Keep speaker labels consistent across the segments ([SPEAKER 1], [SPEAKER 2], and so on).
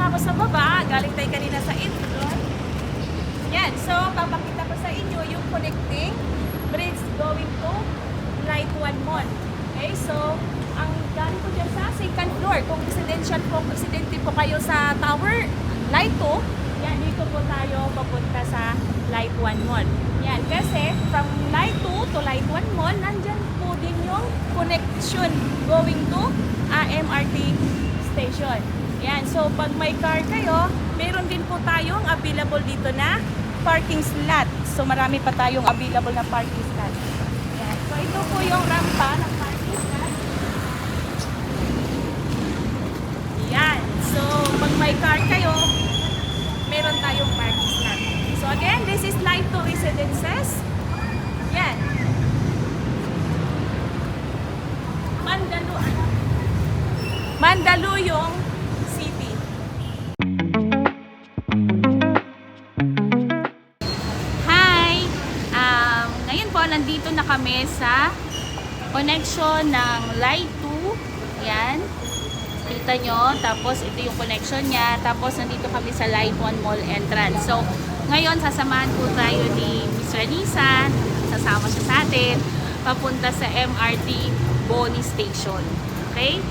[SPEAKER 1] ako sa baba. Galing tayo kanina sa intro. Yan. So, papakita ko sa inyo yung connecting bridge going to Light 1 Mall. Okay? So, ang galing ko dyan sa second floor. Kung residente po kayo sa tower, Light 2, yan, dito po tayo papunta sa Light 1 Mall. Yan, kasi from Light 2 to Light 1 Mall, nandyan po din yung connection going to MRT station. Yan, so pag may car kayo, meron din po tayong available dito na parking slot. So marami pa tayong available na parking slot. Yan, so ito po yung rampa ng parking slot. Yan, so pag may car kayo, meron tayong parking slot. So again, this is Light 2 Residences. Yan. Mandaluyong City. Hi! Ngayon po, nandito na kami sa connection ng Light 2. Yan. Kita nyo. Tapos, ito yung connection niya. Tapos, nandito kami sa Light 1 Mall entrance. So, ngayon, sasamahan po tayo ni Miss Ranisa. Sasama siya sa atin. Papunta sa MRT Boni Station. Okay?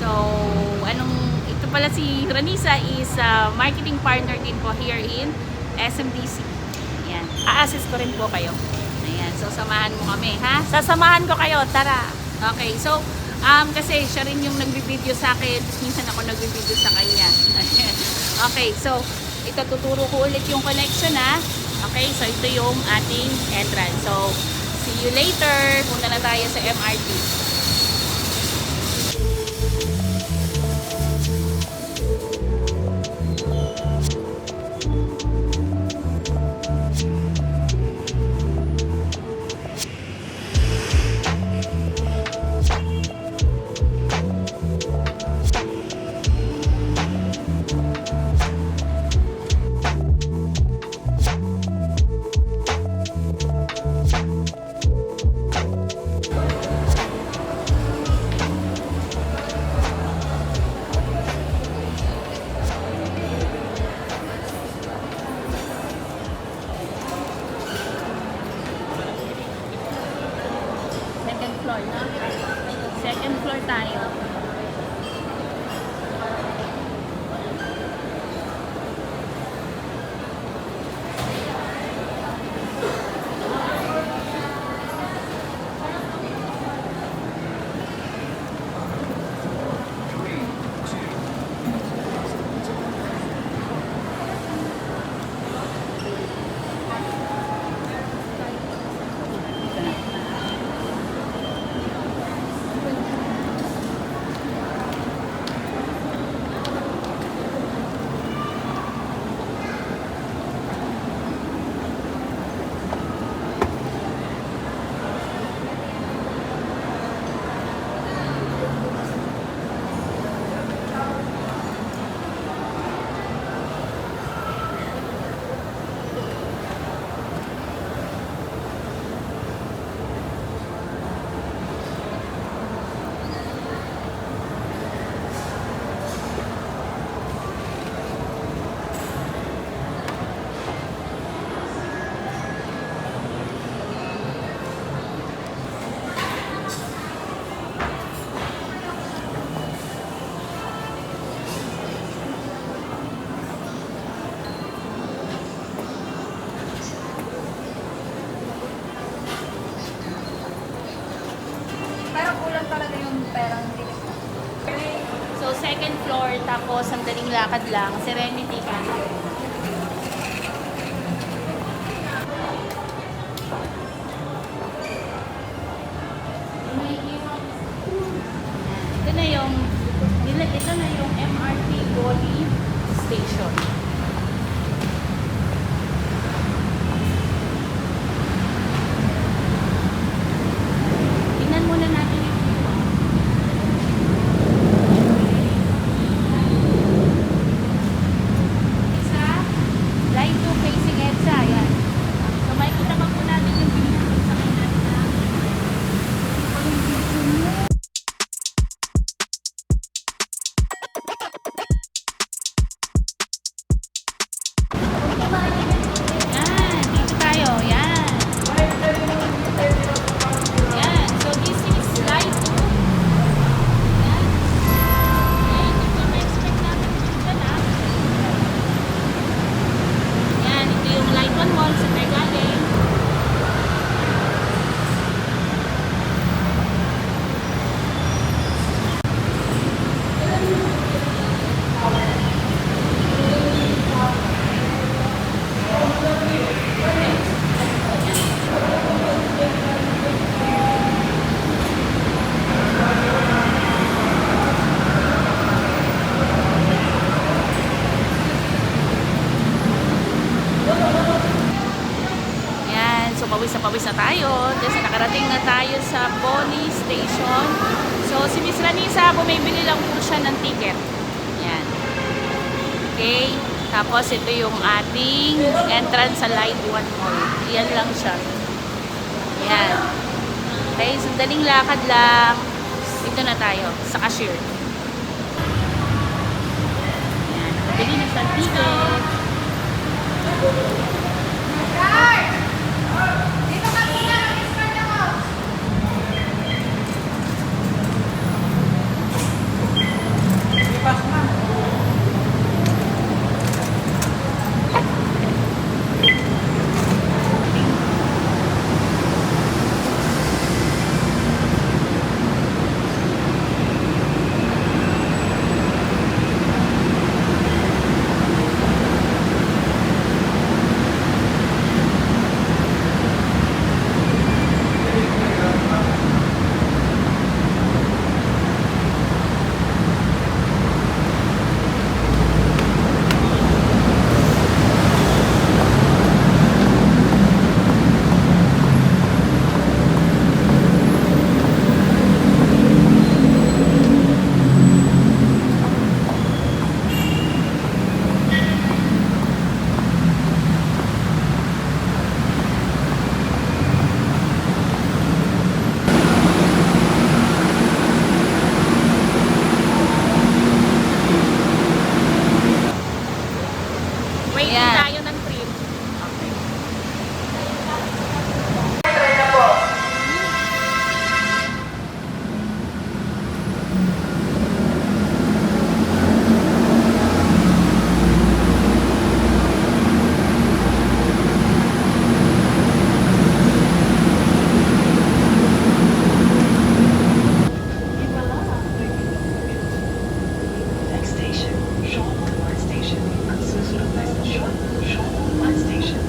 [SPEAKER 1] So, ito pala si Ranisa is marketing partner din po here in SMDC. Ayan. A-assist ko rin po kayo. Ayan. So, samahan mo kami, ha? Sasamahan ko kayo. Tara. Okay. So, kasi siya rin yung nagbibideo sa akin. Minsan ako nagbibideo sa kanya. Okay. So, ito tuturo ko ulit yung connection, ha? Okay. So, ito yung ating entrance. So, see you later. Punta na tayo sa MRT. Second floor tayo. So, second floor, tapos sandaling lakad lang, Serenity ka. Ito na yung MRT Boni Station. Tingnan muna natin yung isa, pawis na tayo. Kasi nakarating na tayo sa Boni Station. So, si Miss Ranisa, bumibili lang po siya ng ticket. Yan. Okay. Tapos, ito yung ating entrance sa Light 1 Mall. Yan lang siya. Yan. Okay, sandaling lakad lang. Dito na tayo, sa cashier. Yan. Bili na sa ticket. Waiting tayo ng trip.
[SPEAKER 2] Next station, Shawmut Station. Ang susunod na station, Shawmut Station.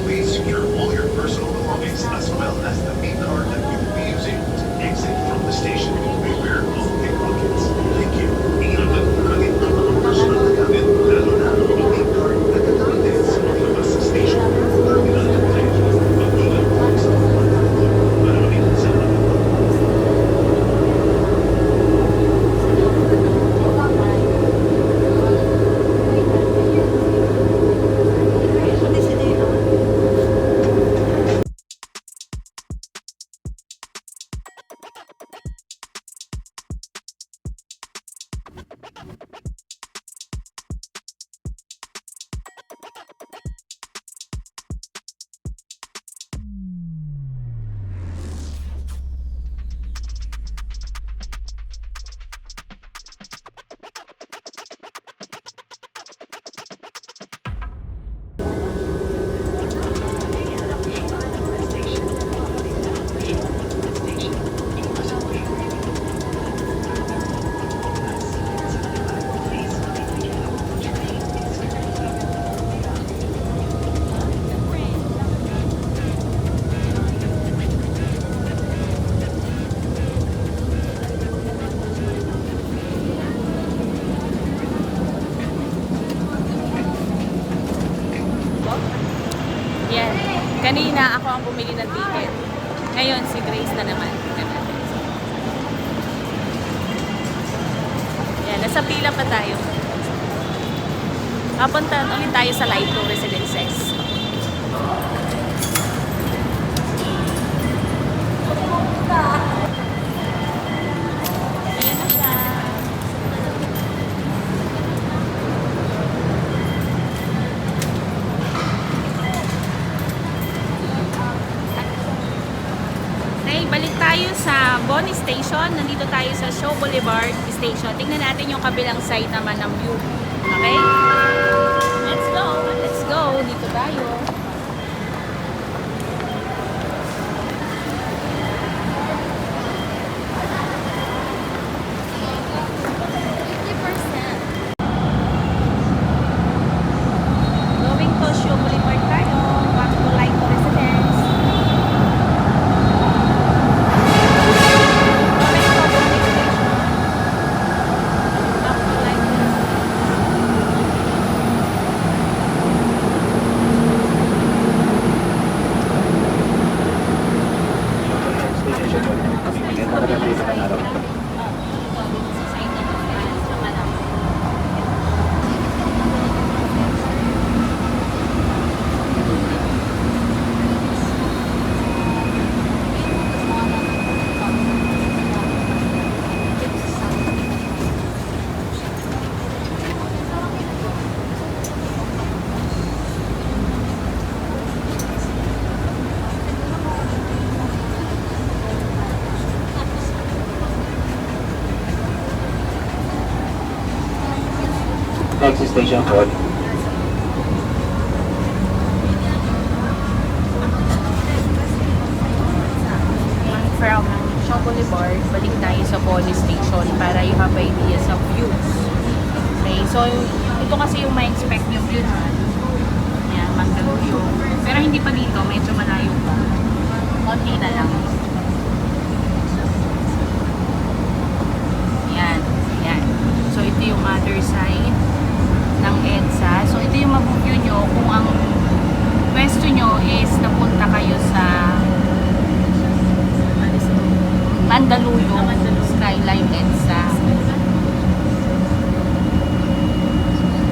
[SPEAKER 3] Please secure all your personal belongings as well as the main card that you will be using to exit from the station. Beware of pickpockets. Thank you. Ingat at lagi ang mga personal na gamit, lalo na ang main card na gagamitin sa paglabas sa station. Terminal at tayo. Mag-ingat po sa mga maraming salamat.
[SPEAKER 1] Yan. Kanina ako ang bumili ng ticket. Ngayon si Grace na naman. Yan, nasa pila pa tayo. Papunta ulit tayo sa Light 2 Residences. Ayan na siya. Okay, balik tayo sa Boni Station. Nandito tayo sa Shaw Boulevard Station. Tingnan natin yung kabilang side naman ng view. Okay? Let's go! Let's go! Dito tayo. Going to Shaw Boulevard tayo. Back to Light Residence. Going to Boni Station. Back to Light Residence.
[SPEAKER 4] Next station po.
[SPEAKER 1] From Shaw Boulevard, balik tayo sa police station para you have ideas of views. Okay, so ito kasi yung ma-expect yung view na. Yan, Mandaluyong. Pero hindi pa dito, medyo malayo pa. Konti na lang. Yan, yan. So ito yung other side ng EDSA. So ito yung mag-view nyo kung ang pwesto nyo is napunta kayo sa Mandaluyong Skyline EDSA.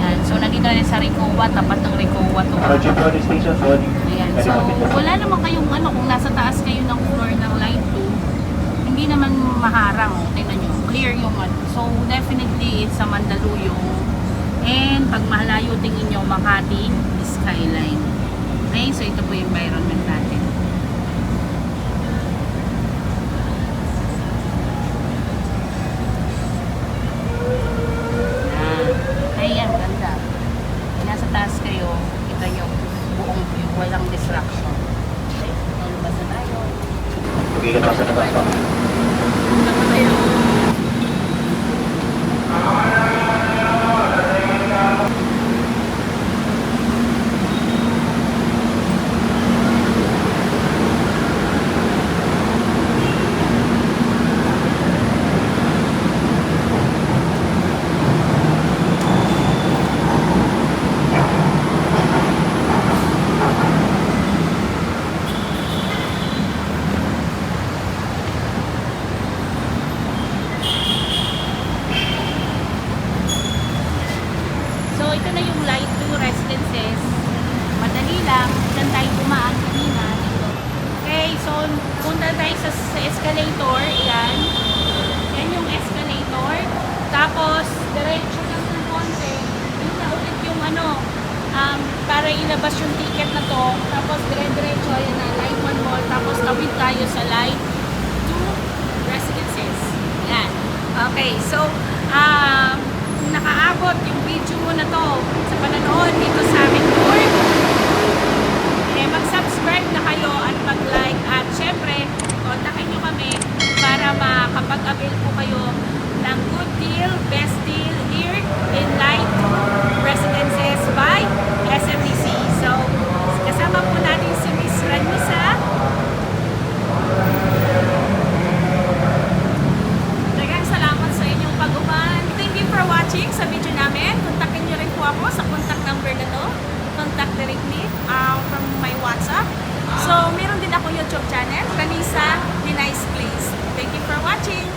[SPEAKER 1] Yan. So, nandito na rin sa Ricoa. Tapat ng Ricoa to.
[SPEAKER 4] Roger po, station po.
[SPEAKER 1] Ayan. So, wala naman kayong kung nasa taas kayo ng floor ng line 2, hindi naman maharang. Tingnan nyo. Clear yung So, definitely, it's sa Mandaluyong. And, pag malayo tingin nyo, Makati Skyline. Okay? So, ito po yung environment natin. Ayan, ganda. Nasa taas kayo, kita nyo buong view, walang distraction. Okay, lumabas na tayo.
[SPEAKER 4] Okay, ka sa labas po.
[SPEAKER 1] Lumabas tayo. So, ito na yung Line 2 residences. Madali lang. Diyan tayo dumaan kanina. Dito. Okay, so, punta tayo sa escalator. Yan. Yan yung escalator. Tapos, diretso lang ng konti. Yun na ulit yung para ilabas yung ticket na to. Tapos, dire-diretso. Yan na, Line 1 mall. Tapos, tawid tayo sa Line 2 residences. Yan. Okay, so, kung nakaabot yung video mo na to sa pananood dito sa aming tour, mag-subscribe na kayo at mag-like at syempre, kontakin nyo kami para makapag-avail po kayo ng good deal, best deal here in Light Residences by SMDC. So, kasama po natin si Miss Ranisa. Daghang salamat sa inyong pag-uban. Thank you for watching sa video namin. Kontakin nyo rin po ako sa contact number na to. Contact directly from my WhatsApp. So, meron din ako YouTube channel, Ranisa The Nice Place. Thank you for watching.